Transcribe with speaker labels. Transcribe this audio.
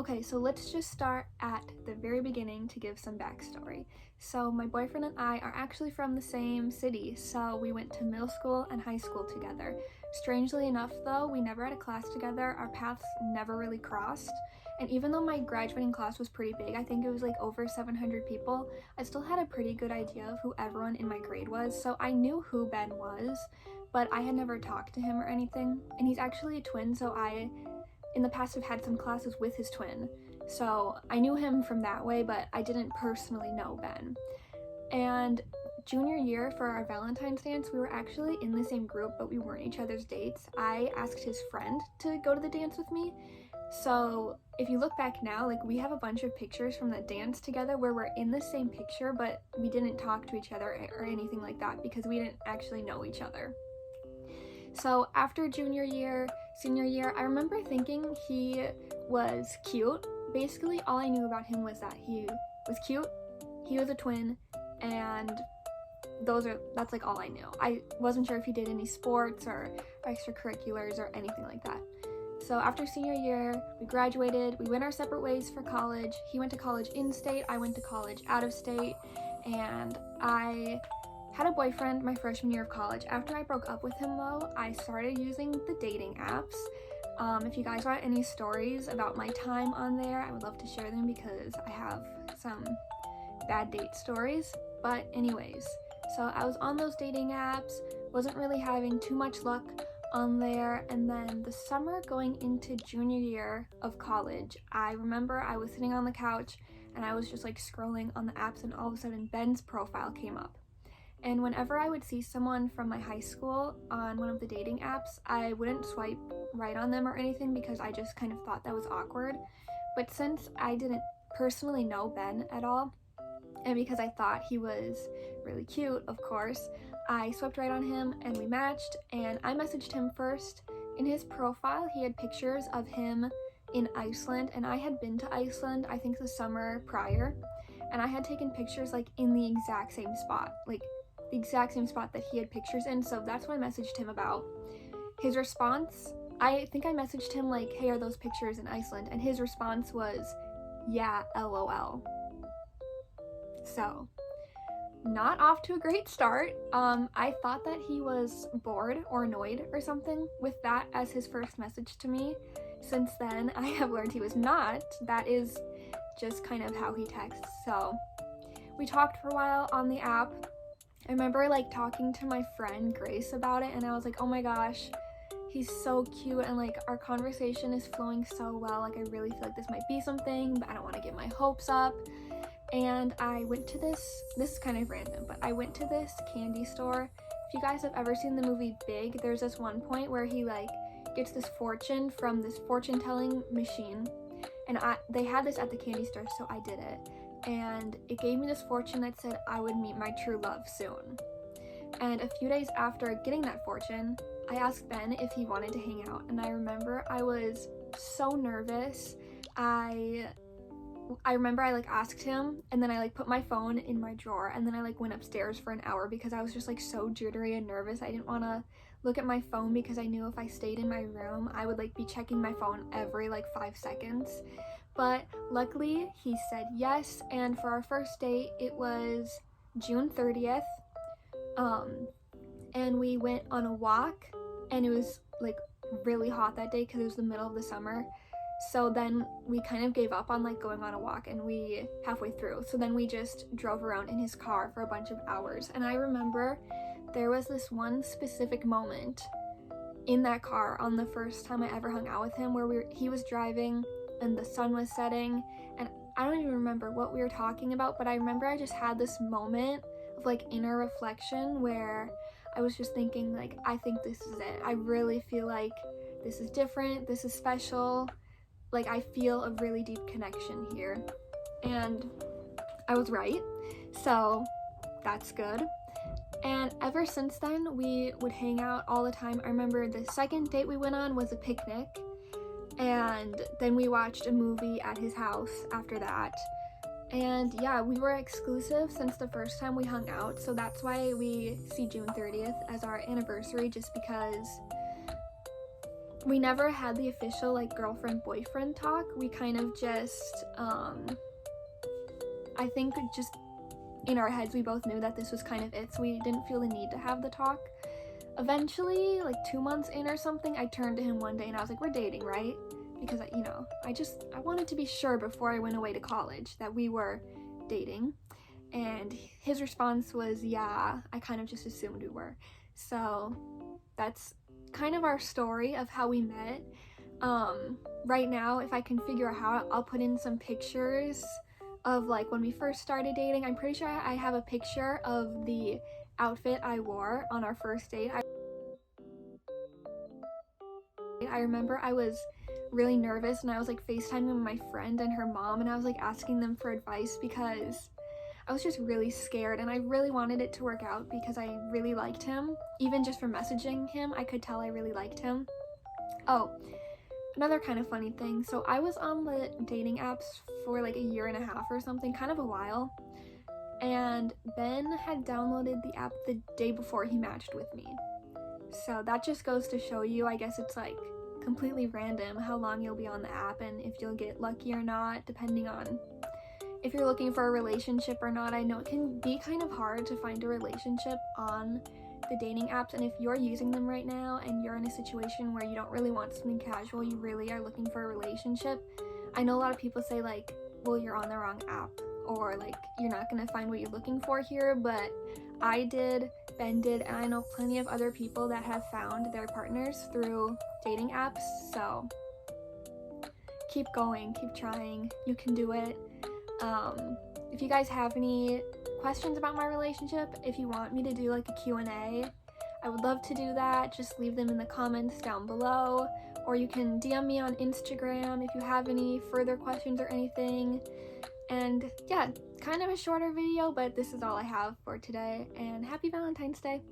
Speaker 1: Okay, so let's just start at the very beginning to give some backstory. So, my boyfriend and I are actually from the same city, so we went to middle school and high school together. Strangely enough, though, we never had a class together, our paths never really crossed. And even though my graduating class was pretty big, I think it was like over 700 people, I still had a pretty good idea of who everyone in my grade was, so I knew who Ben was, but I had never talked to him or anything. And he's actually a twin, so in the past have had some classes with his twin, so I knew him from that way, but I didn't personally know Ben. And junior year for our Valentine's dance, we were actually in the same group, but we weren't each other's dates. I asked his friend to go to the dance with me. So if you look back now, like we have a bunch of pictures from the dance together where we're in the same picture, but we didn't talk to each other or anything like that because we didn't actually know each other. So after junior year, senior year, I remember thinking he was cute. Basically, all I knew about him was that he was cute, he was a twin, and that's like all I knew. I wasn't sure if he did any sports or extracurriculars or anything like that. So after senior year, we graduated, we went our separate ways for college. He went to college in-state, I went to college out of state, and I had a boyfriend my freshman year of college. After I broke up with him though, I started using the dating apps. If you guys want any stories about my time on there, I would love to share them because I have some bad date stories. But anyways, so I was on those dating apps, wasn't really having too much luck on there, and then the summer going into junior year of college, I remember I was sitting on the couch and I was just like scrolling on the apps, and all of a sudden Ben's profile came up. And whenever I would see someone from my high school on one of the dating apps, I wouldn't swipe right on them or anything because I just kind of thought that was awkward. But since I didn't personally know Ben at all, and because I thought he was really cute, of course, I swiped right on him and we matched, and I messaged him first. In his profile, he had pictures of him in Iceland, and I had been to Iceland, I think the summer prior, and I had taken pictures like in the exact same spot, like the exact same spot that he had pictures in, so that's what I messaged him about. His response, I think I messaged him like, hey, are those pictures in Iceland? And his response was, yeah, LOL. So, not off to a great start. I thought that he was bored or annoyed or something with that as his first message to me. Since then, I have learned he was not. That is just kind of how he texts. So, we talked for a while on the app. I remember like talking to my friend Grace about it, and I was like, oh my gosh, he's so cute, and like our conversation is flowing so well. Like I really feel like this might be something, but I don't want to get my hopes up. And I went to this is kind of random, but I went to this candy store. If you guys have ever seen the movie Big, there's this one point where he like gets this fortune from this fortune telling machine, and they had this at the candy store, so I did it. And it gave me this fortune that said I would meet my true love soon. And a few days after getting that fortune, I asked Ben if he wanted to hang out, and I remember I was so nervous. I remember I like asked him, and then I like put my phone in my drawer, and then I like went upstairs for an hour because I was just like so jittery and nervous. I didn't want to look at my phone because I knew if I stayed in my room, I would like be checking my phone every like 5 seconds. But luckily he said yes, and for our first date it was June 30th, and we went on a walk, and it was like really hot that day because it was the middle of the summer. So then we kind of gave up on like going on a walk, and we halfway through, so then we just drove around in his car for a bunch of hours. And I remember there was this one specific moment in that car on the first time I ever hung out with him where he was driving and the sun was setting, and I don't even remember what we were talking about, but I remember I just had this moment of like inner reflection where I was just thinking like, I think this is it. I really feel like this is different, this is special, like I feel a really deep connection here. And I was right, so that's good. And ever since then, we would hang out all the time. I remember the second date we went on was a picnic, and then we watched a movie at his house after that. And yeah, we were exclusive since the first time we hung out, so that's why we see June 30th as our anniversary, just because we never had the official like girlfriend boyfriend talk. We kind of just I think just in our heads we both knew that this was kind of it, so we didn't feel the need to have the talk. Eventually, like 2 months in or something, I turned to him one day and I was like, we're dating, right? Because I wanted to be sure before I went away to college that we were dating. And his response was, yeah, I kind of just assumed we were. So that's kind of our story of how we met. Right now, if I can figure out how, I'll put in some pictures of like when we first started dating. I'm pretty sure I have a picture of the outfit I wore on our first date. I remember I was really nervous and I was like FaceTiming with my friend and her mom, and I was like asking them for advice because I was just really scared, and I really wanted it to work out because I really liked him. Even just from messaging him, I could tell I really liked him. Oh, another kind of funny thing. So I was on the dating apps for like a year and a half or something, kind of a while. And Ben had downloaded the app the day before he matched with me. So that just goes to show you, I guess it's like completely random how long you'll be on the app and if you'll get lucky or not, depending on if you're looking for a relationship or not. I know it can be kind of hard to find a relationship on the dating apps, and if you're using them right now and you're in a situation where you don't really want something casual, you really are looking for a relationship, I know a lot of people say like, well, you're on the wrong app, or like you're not gonna find what you're looking for here, but I did, Ben did, and I know plenty of other people that have found their partners through dating apps. So keep going, keep trying, you can do it. If you guys have any questions about my relationship, if you want me to do like a Q&A, I would love to do that. Just leave them in the comments down below, or you can DM me on Instagram if you have any further questions or anything. And yeah, kind of a shorter video, but this is all I have for today, and happy Valentine's Day.